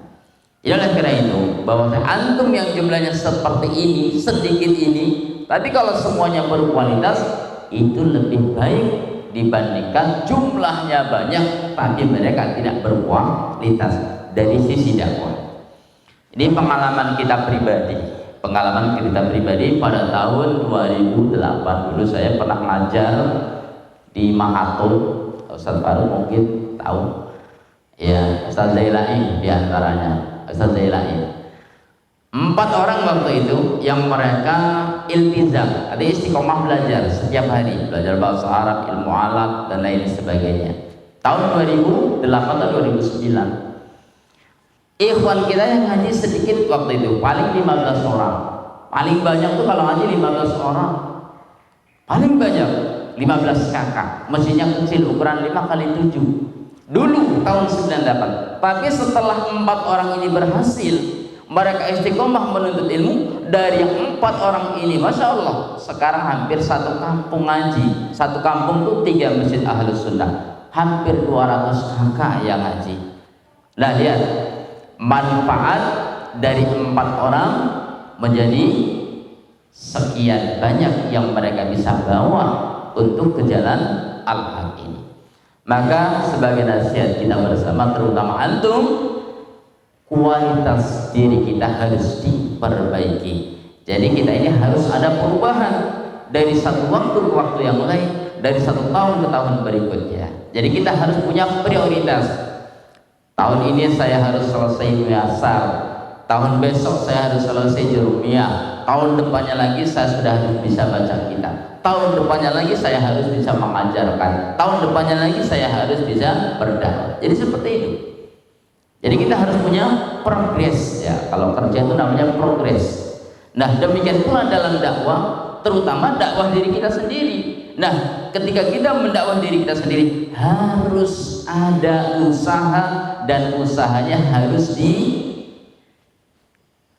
Oleh karena itu, bahwa antum yang jumlahnya seperti ini, sedikit ini, tapi kalau semuanya berkualitas, itu lebih baik dibandingkan jumlahnya banyak tapi mereka tidak berkualitas dari sisi dakwah. Ini pengalaman kita pribadi. Pengalaman kita pribadi pada tahun 2008 dulu saya pernah ngajar di Mahatul. Ustaz Faru mungkin tahu. Ya, Ustaz Zailai di antaranya. Ustaz Zailai. 4 orang waktu itu yang mereka iltizam, artinya istiqomah belajar setiap hari, belajar bahasa Arab, ilmu alat dan lain sebagainya. Tahun 2008 atau 2009. Ikhwan kita yang ngaji sedikit waktu itu, paling 15 orang. Paling banyak tuh kalau ngaji 15 orang. Paling banyak 15 kakak. Mesinnya kecil, ukuran 5 kali 7. Dulu tahun 98. Tapi setelah 4 orang ini berhasil, mereka istiqomah menuntut ilmu, dari yang 4 orang ini, Masya Allah, sekarang hampir satu kampung ngaji. Satu kampung tuh 3 masjid Ahlus Sunnah, hampir 200 kakak yang ngaji. Nah, lihat manfaat dari 4 orang menjadi sekian banyak yang mereka bisa bawa untuk ke jalan al-haq ini. Maka sebagai nasihat kita bersama, terutama antum, kualitas diri kita harus diperbaiki. Jadi kita ini harus ada perubahan dari satu waktu ke waktu yang lain, dari satu tahun ke tahun berikutnya. Jadi kita harus punya prioritas. Tahun ini saya harus selesai Muyassar, tahun besok saya harus selesai Jurumiyah, tahun depannya lagi saya sudah harus bisa baca kitab, tahun depannya lagi saya harus bisa mengajarkan, tahun depannya lagi saya harus bisa berdakwah. Jadi seperti itu. Jadi kita harus punya progres, ya. Kalau kerja itu namanya progres. Nah, demikian pula dalam dakwah, terutama dakwah diri kita sendiri. Nah, ketika kita mendakwah diri kita sendiri, harus ada usaha, dan usahanya harus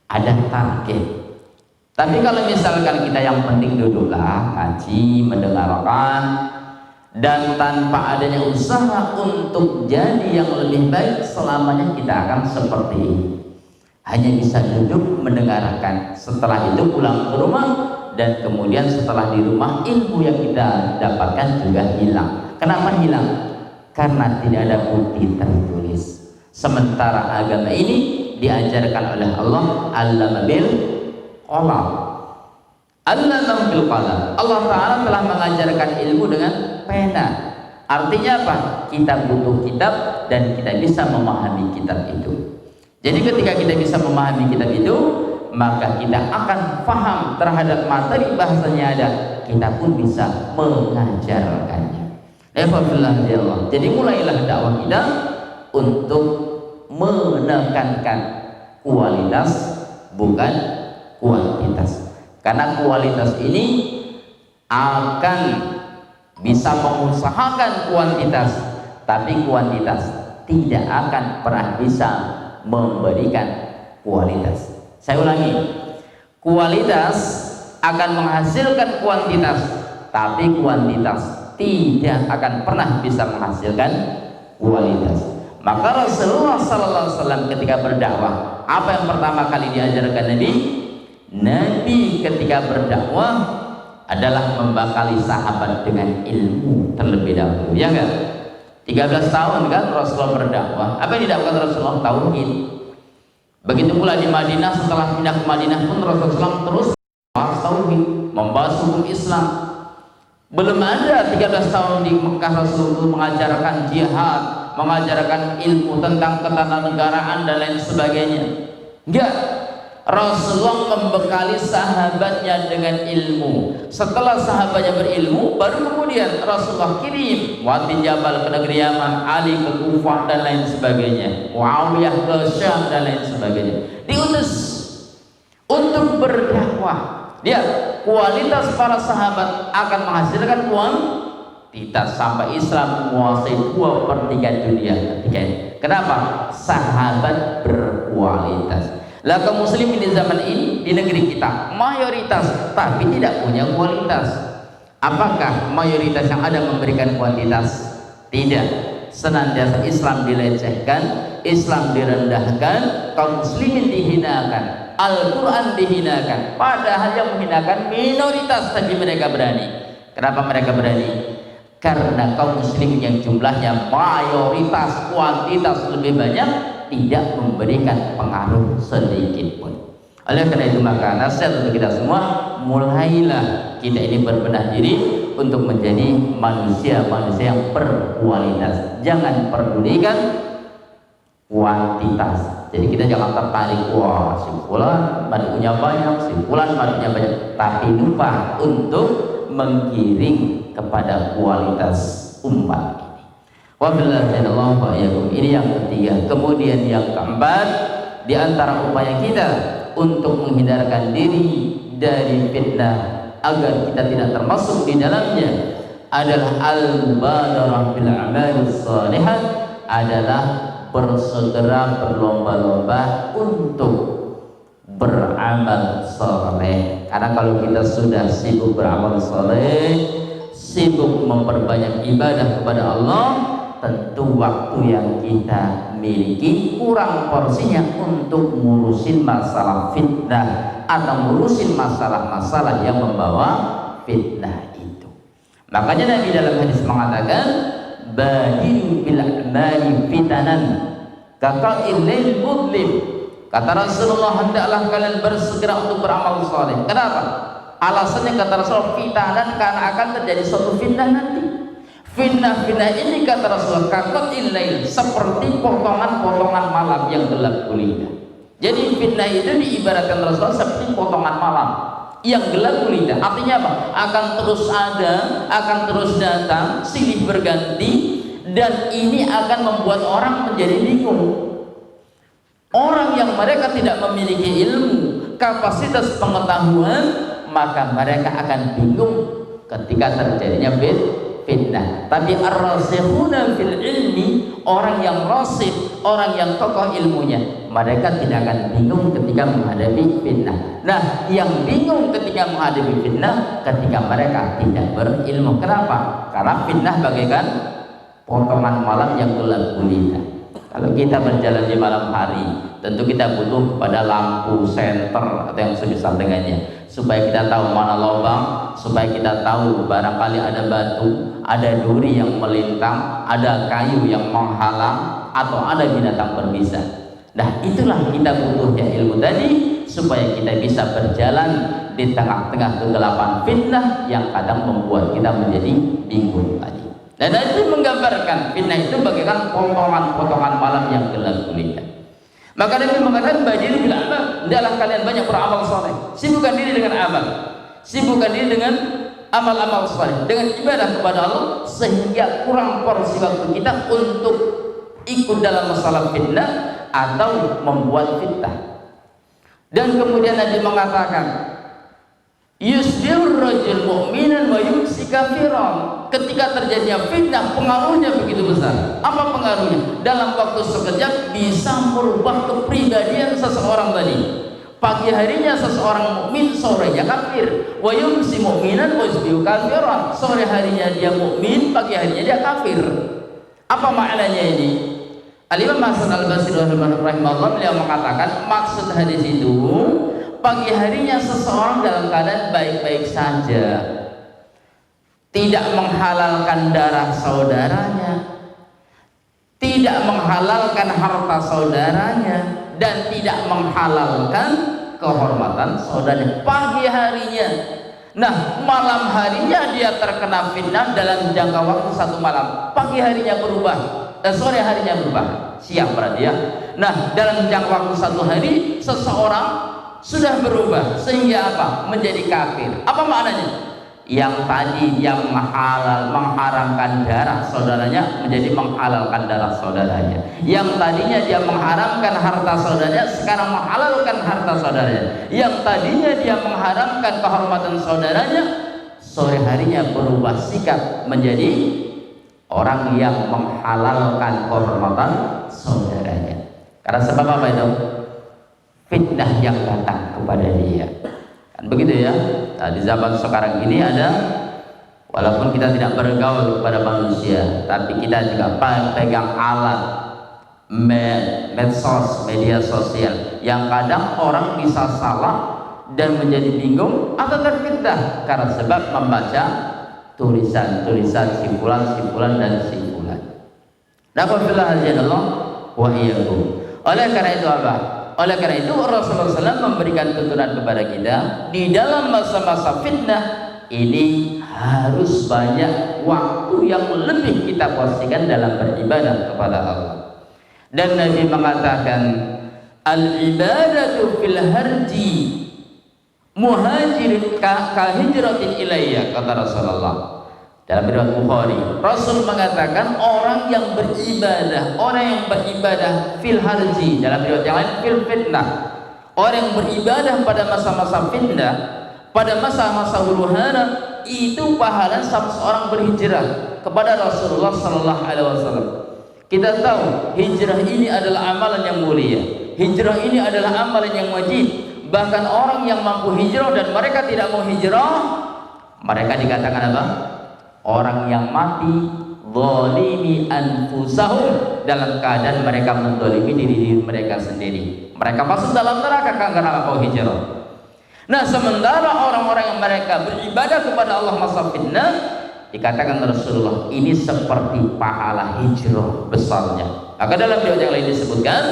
ada target. Tapi kalau misalkan kita yang penting duduklah ngaji, mendengarkan, dan tanpa adanya usaha untuk jadi yang lebih baik, selamanya kita akan seperti ini. Hanya bisa duduk mendengarkan, setelah itu pulang ke rumah, dan kemudian setelah di rumah ilmu yang kita dapatkan juga hilang. Kenapa hilang? Karena tidak ada bukti tertulis. Sementara agama ini diajarkan oleh Allah, allama bil qalam. Allama bil qalam. Allah Ta'ala telah mengajarkan ilmu dengan pena. Artinya apa? Kita butuh kitab dan kita bisa memahami kitab itu. Jadi ketika kita bisa memahami kitab itu, maka kita akan paham terhadap materi bahasanya ada, kita pun bisa mengajarkannya. Jadi mulailah dakwah kita untuk menekankan kualitas bukan kuantitas. Karena kualitas ini akan bisa mengusahakan kuantitas, tapi kuantitas tidak akan pernah bisa memberikan kualitas. Saya ulangi, kualitas akan menghasilkan kuantitas, tapi kuantitas tidak akan pernah bisa menghasilkan kualitas. Maka Rasulullah sallallahu alaihi wasallam ketika berdakwah, apa yang pertama kali diajarkan Nabi? Nabi ketika berdakwah adalah membekali sahabat dengan ilmu terlebih dahulu, ya enggak? 13 tahun kan Rasulullah berdakwah. Apa yang didakwakan Rasulullah? Tauhid. Begitu pula di Madinah, setelah pindah ke Madinah pun Rasulullah terus membahas tauhid, membahas hukum Islam. Belum ada 13 tahun di Mekah Rasulullah mengajarkan jihad, mengajarkan ilmu tentang ketatanegaraan dan lain sebagainya. Enggak. Rasulullah membekali sahabatnya dengan ilmu. Setelah sahabatnya berilmu, baru kemudian Rasulullah kirim Mu'adz bin Jabal ke negeri Yaman, Ali ke Kufah dan lain sebagainya, Muawiyah ke Syam dan lain sebagainya. Diutus untuk berdakwah. Lihat, kualitas para sahabat akan menghasilkan kuantitas sampai Islam menguasai 2/3 dunia ketika itu. Kenapa? Sahabat berkualitas. Lah kaum muslimin di zaman ini di negeri kita mayoritas tapi tidak punya kualitas. Apakah mayoritas yang ada memberikan kuantitas? Tidak. Senantiasa Islam dilecehkan, Islam direndahkan, kaum muslimin dihinakan, Al-Quran dihinakan. Padahal yang menghinakan minoritas tapi mereka berani. Kenapa mereka berani? Karena kaum muslimin yang jumlahnya mayoritas, kuantitas lebih banyak, tidak memberikan pengaruh sedikit pun. Oleh karena itu maka nasihat untuk kita semua, mulailah kita ini berbenah diri untuk menjadi manusia-manusia yang berkualitas. Jangan pedulikan kuantitas. Jadi kita jangan tertarik, wah si fulan madhunya banyak, si fulan madhunya banyak, tapi lupa untuk menggiring kepada kualitas umat. Ini yang ketiga. Kemudian yang keempat, di antara upaya kita untuk menghindarkan diri dari fitnah agar kita tidak termasuk di dalamnya adalah al-mubadarah bil a'malis shalihat, adalah bersegera berlomba-lomba untuk beramal saleh. Karena kalau kita sudah sibuk beramal saleh, sibuk memperbanyak ibadah kepada Allah, tentu waktu yang kita miliki kurang porsinya untuk ngurusin masalah fitnah atau ngurusin masalah-masalah yang membawa fitnah itu. Makanya Nabi dalam hadis mengatakan, badiru bil a'mali fitanan kaqa'il lail mudlim. Kata Rasulullah, hendaklah kalian bersegera untuk beramal saleh. Kenapa? Alasannya kata Rasulullah, fitanan, karena akan terjadi suatu fitnah nanti. Fitnah ini kata Rasulullah kaqa'il lail, seperti potongan-potongan malam yang gelap gulita. Jadi fitnah itu diibaratkan Rasulullah seperti potongan malam yang gelap gulita. Artinya apa? Akan terus ada, akan terus datang, silih berganti, dan ini akan membuat orang menjadi bingung. Orang yang mereka tidak memiliki ilmu, kapasitas pengetahuan, maka mereka akan bingung ketika terjadinya fitnah. Tapi ar-rasikhuna fil ilmi, orang yang rasih, orang yang kokoh ilmunya, mereka tidak akan bingung ketika menghadapi fitnah. Nah, yang bingung ketika menghadapi fitnah ketika mereka tidak berilmu. Kenapa? Karena fitnah bagaikan potongan malam yang gelap gulita. Kalau kita berjalan di malam hari, tentu kita butuh kepada lampu senter atau yang semisal dengannya, supaya kita tahu mana lubang, supaya kita tahu barangkali ada batu, ada duri yang melintang, ada kayu yang menghalang, atau ada binatang berbisa. Nah, itulah kita butuhnya ilmu tadi, supaya kita bisa berjalan di tengah-tengah kegelapan fitnah yang kadang membuat kita menjadi bingung tadi. Dan itu menggambarkan fitnah itu bagaikan potongan-potongan malam yang gelap gulita. Maka Nabi mengatakan, badiru bil amal, hendaklah kalian banyak beramal saleh. Sibukkan diri dengan amal, sibukkan diri dengan amal-amal saleh, dengan ibadah kepada Allah, sehingga kurang porsi waktu kita untuk ikut dalam masalah fitnah atau membuat fitnah. Dan kemudian Nabi mengatakan, yusbihur rajul mu'minan wa yumsi kafiran. Ketika terjadinya fitnah, pengaruhnya begitu besar. Apa pengaruhnya? Dalam waktu sekejap bisa merubah kepribadian seseorang tadi. Pagi harinya seseorang mukmin, sorenya kafir. Wa yumsi mu'minan wa yusbihu kafiran. Sore harinya dia mukmin, pagi harinya dia kafir. Apa maknanya ini? Al-Imam Hasan Al-Basri rahimahullah beliau mengatakan maksud hadis itu, pagi harinya seseorang dalam keadaan baik-baik saja, tidak menghalalkan darah saudaranya, tidak menghalalkan harta saudaranya, dan tidak menghalalkan kehormatan saudaranya pagi harinya. Nah, malam harinya dia terkena fitnah dalam jangka waktu 1 malam. Pagi harinya berubah, sore harinya berubah, siang berarti ya. Nah, dalam jangka waktu 1 hari seseorang sudah berubah sehingga apa? Menjadi kafir. Apa maknanya? Yang tadi dia mengharamkan darah saudaranya menjadi menghalalkan darah saudaranya. Yang tadinya dia mengharamkan harta saudaranya sekarang menghalalkan harta saudaranya. Yang tadinya dia mengharamkan kehormatan saudaranya, sore harinya berubah sikap menjadi orang yang menghalalkan kehormatan saudaranya. Karena sebab apa itu? Fitnah yang datang kepada dia. Kan begitu ya. Nah, di zaman sekarang ini ada, walaupun kita tidak bergaul kepada manusia, tapi kita juga pegang alat medsos, media sosial, yang kadang orang bisa salah dan menjadi bingung atau terfitnah karena sebab membaca tulisan-tulisan simpulan dan simpulan. Nafillah Allah wa iyyakum. Oleh karena itu apa? Oleh karena itu Rasulullah SAW memberikan tuntunan kepada kita di dalam masa-masa fitnah ini harus banyak waktu yang lebih kita posisikan dalam beribadah kepada Allah. Dan Nabi mengatakan al-ibadatu fil harji muhajirin ka hijratin ilayya, kata Rasulullah. Dalam riwayat Bukhari, Rasul mengatakan orang yang beribadah fil harji, dalam riwayat yang lain fil fitnah. Orang yang beribadah pada masa-masa fitnah, pada masa-masa huru-hara, itu pahala seorang berhijrah kepada Rasulullah sallallahu alaihi wasallam. Kita tahu hijrah ini adalah amalan yang mulia. Hijrah ini adalah amalan yang wajib. Bahkan orang yang mampu hijrah dan mereka tidak mau hijrah, mereka dikatakan apa? Orang yang mati zalimi anfusahum, dalam keadaan mereka menzalimi diri mereka sendiri. Mereka masuk dalam neraka karena mau hijrah. Nah, sementara orang-orang yang mereka beribadah kepada Allah masa fitnah, dikatakan Rasulullah ini seperti pahala hijrah besarnya. Maka dalam riwayat yang lain disebutkan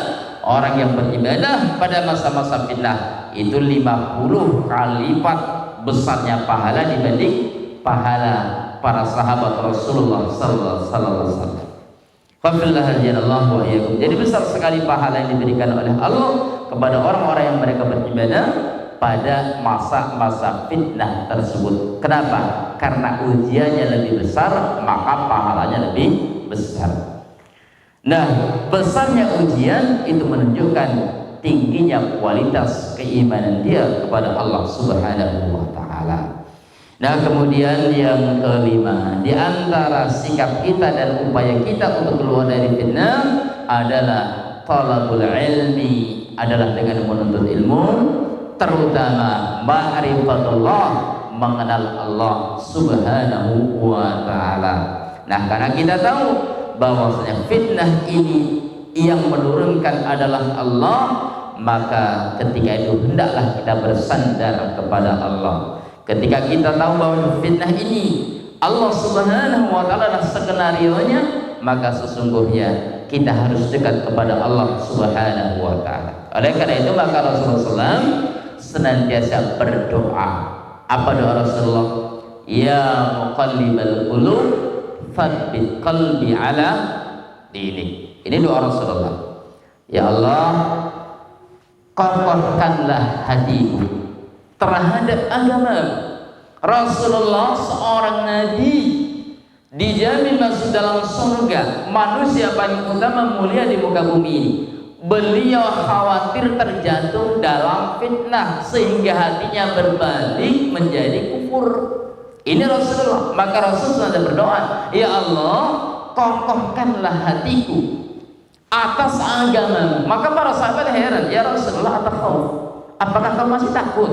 orang yang beribadah pada masa-masa fitnah itu 50 kali lipat besarnya pahala dibanding pahala para sahabat Rasulullah sallallahu alaihi wasallam. Jadi besar sekali pahala yang diberikan oleh Allah kepada orang-orang yang mereka beribadah pada masa-masa fitnah tersebut. Kenapa? Karena ujiannya lebih besar, maka pahalanya lebih besar. Nah, besarnya ujian itu menunjukkan tingginya kualitas keimanan dia kepada Allah Subhanahu wa taala. Nah, kemudian yang kelima, di antara sikap kita dan upaya kita untuk keluar dari fitnah adalah talabul ilmi, adalah dengan menuntut ilmu, terutama ma'rifatullah, mengenal Allah Subhanahu wa taala. Nah, karena kita tahu bahwasanya fitnah ini yang menurunkan adalah Allah, maka ketika itu hendaklah kita bersandar kepada Allah. Ketika kita tahu bahwa fitnah ini Allah Subhanahu wa taala adalah skenarionya, maka sesungguhnya kita harus dekat kepada Allah Subhanahu wa taala. Oleh karena itu maka Rasulullah SAW senantiasa berdoa. Apa doa Rasulullah? Ya muqallibal qulub tsabbit qalbi ala dinik. Ini doa Rasulullah. Ya Allah, kokohkanlah hatiku terhadap agama. Rasulullah seorang nabi, dijamin masuk dalam surga, manusia paling utama mulia di muka bumi ini. Beliau khawatir terjatuh dalam fitnah sehingga hatinya berbalik menjadi kufur. Ini Rasulullah. Maka Rasulullah berdoa, ya Allah, kokohkanlah hatiku atas agama. Maka para sahabat heran, ya Rasulullah, apakah kamu masih takut?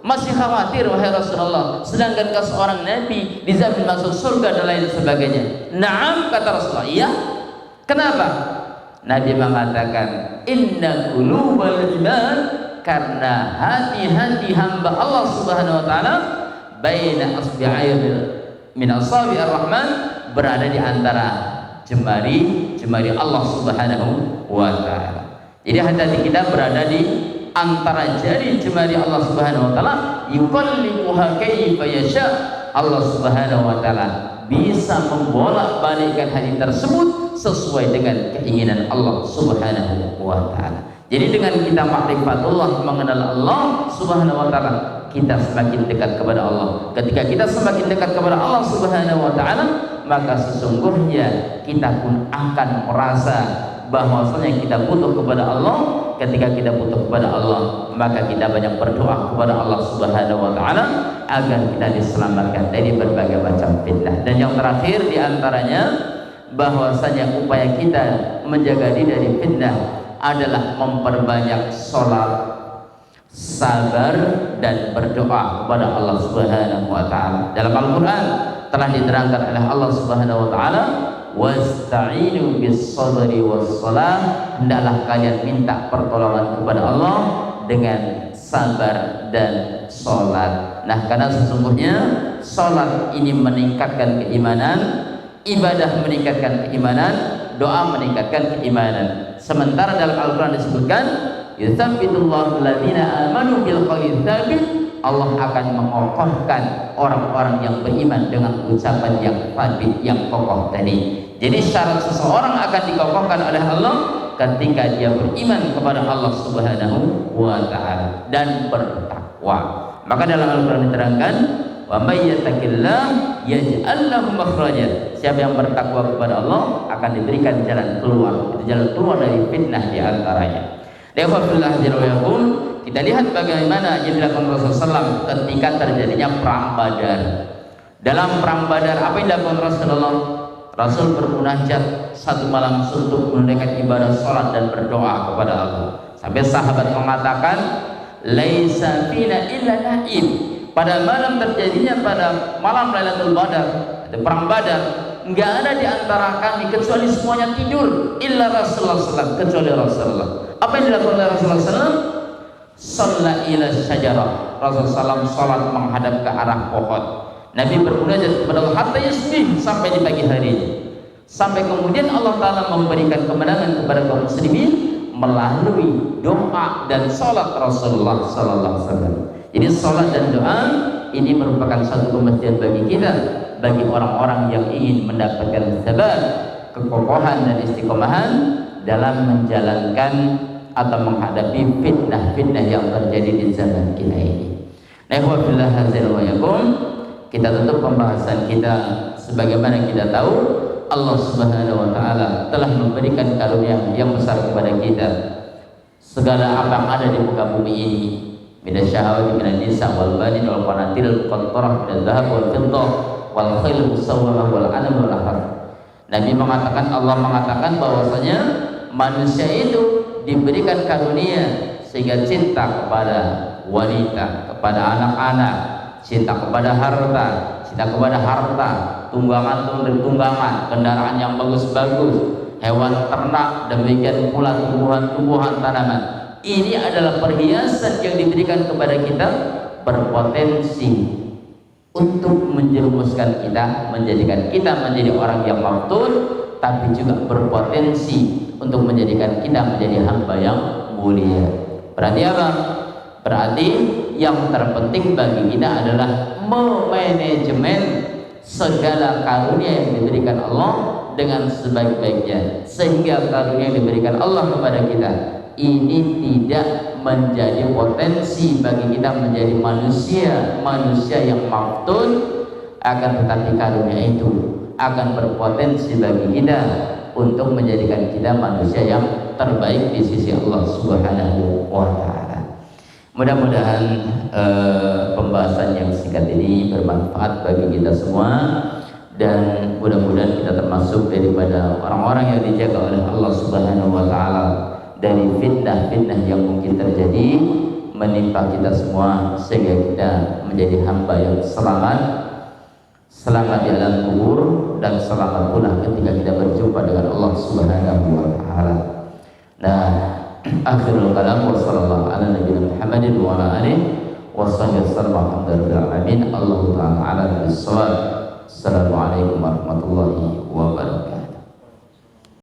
Masih khawatir wahai Rasulullah, sedangkan kau seorang nabi dijamin masuk surga dan lain sebagainya. Naam, kata Rasulullah. Iya. Kenapa? Nabi mengatakan, inna qulubal iman, karena hati-hati hamba Allah Subhanahu wa taala baina asbi'ain min asabi'ir rahman, berada di antara jemari Allah Subhanahu wa taala. Jadi hati kita berada di antara jari-jemari Allah Subhanahu wa taala, yuqallibuha kayfa yasha. Allah Subhanahu wa taala bisa membolak-balikkan hati tersebut sesuai dengan keinginan Allah Subhanahu wa taala. Jadi dengan kita ma'rifatullah, mengenal Allah Subhanahu wa taala, kita semakin dekat kepada Allah. Ketika kita semakin dekat kepada Allah Subhanahu wa taala, maka sesungguhnya kita pun akan merasa bahwasanya kita butuh kepada Allah. Ketika kita butuh kepada Allah, maka kita banyak berdoa kepada Allah Subhanahu wa taala agar kita diselamatkan dari berbagai macam fitnah. Dan yang terakhir diantaranya, bahwasanya upaya kita menjaga diri dari fitnah adalah memperbanyak sholat, sabar, dan berdoa kepada Allah Subhanahu wa taala. Dalam Al-Qur'an telah diterangkan oleh Allah Subhanahu wa taala, wasta'inu bis-sabri was-shalah, hendaklah kalian minta pertolongan kepada Allah dengan sabar dan sholat. Nah, karena sesungguhnya sholat ini meningkatkan keimanan, ibadah meningkatkan keimanan, doa meningkatkan keimanan. Sementara dalam Al-Quran disebutkan, yutsabbitullahu alladziina aamanu bil qawli tsabit, Allah akan mengokohkan orang-orang yang beriman dengan ucapan yang sabit, yang kokoh tadi. Jadi syarat seseorang akan dikokohkan oleh Allah ketika dia beriman kepada Allah Subhanahu wa taala dan bertakwa. Maka dalam Al-Qur'an diterangkan, wa may yattaqillah yaj'al lahu makhraja. Siapa yang bertakwa kepada Allah akan diberikan jalan keluar. Itu jalan keluar dari fitnah di antaranya. Kita lihat bagaimana yang dilakukan Rasulullah SAW ketika terjadinya perang Badar. Dalam perang Badar, apa yang dilakukan Rasulullah? Rasul bermunajat satu malam suntuk, menunaikan ibadah sholat dan berdoa kepada Allah. Sampai sahabat mengatakan, laisa fina illa naim. Pada malam terjadinya pada malam Lailatul Badar, perang Badar, enggak ada di antara kami kecuali semuanya tidur, illa Rasulullah SAW, kecuali Rasulullah. Apa yang dilakukan oleh Rasulullah SAW? Shalla ila syajarah. Rasulullah SAW sholat menghadap ke arah pohon. Nabi bermunajat kepada Allah hatta yusbih, sampai di pagi hari. Sampai kemudian Allah Ta'ala memberikan kemenangan kepada kaum muslimin melalui doa dan sholat Rasulullah SAW. Jadi sholat dan doa ini merupakan satu kemestian bagi kita, bagi orang-orang yang ingin mendapatkan sabar, kekokohan dan istiqomahan dalam menjalankan atau menghadapi fitnah-fitnah yang terjadi di zaman kita ini. Kita tutup pembahasan kita sebagaimana kita tahu Allah Subhanahu wa taala telah memberikan karunia yang besar kepada kita. Segala apa yang ada di muka bumi ini, min syahawati min nisa wal banin wal qanatil qantarah min dzahab wal fiddah wal khayl musawwamah wal anam wal harth. Nabi mengatakan, Allah mengatakan bahwasanya manusia itu diberikan karunia sehingga cinta kepada wanita, kepada anak-anak, cinta kepada harta, tunggangan, kendaraan yang bagus-bagus, hewan ternak, demikian pula tumbuhan-tumbuhan tanaman. Ini adalah perhiasan yang diberikan kepada kita, berpotensi untuk menjerumuskan kita, menjadikan kita menjadi orang yang maftun, tapi juga berpotensi untuk menjadikan kita menjadi hamba yang mulia. Berarti apa? Berarti yang terpenting bagi kita adalah memanajemen segala karunia yang diberikan Allah dengan sebaik-baiknya, sehingga karunia yang diberikan Allah kepada kita ini tidak menjadi potensi bagi kita menjadi manusia yang maftun, akan tetapi karunia itu akan berpotensi bagi kita untuk menjadikan kita manusia yang terbaik di sisi Allah Subhanahu wa taala. Mudah-mudahan pembahasan yang singkat ini bermanfaat bagi kita semua, dan mudah-mudahan kita termasuk daripada orang-orang yang dijaga oleh Allah Subhanahu wa taala dari fitnah-fitnah yang mungkin terjadi menimpa kita semua, sehingga kita menjadi hamba yang selamat di alam kubur dan selamat pula ketika kita berjumpa dengan Allah Subhanahu wa taala. Nah, akhirul kalam wa sallallahu ala nabiyina Muhammadin wa ala alihi wa sahbihi wasallam. Alhamdulillah alamin. Allahu ta'ala ala bis-shawab. Assalamualaikum warahmatullahi wabarakatuh.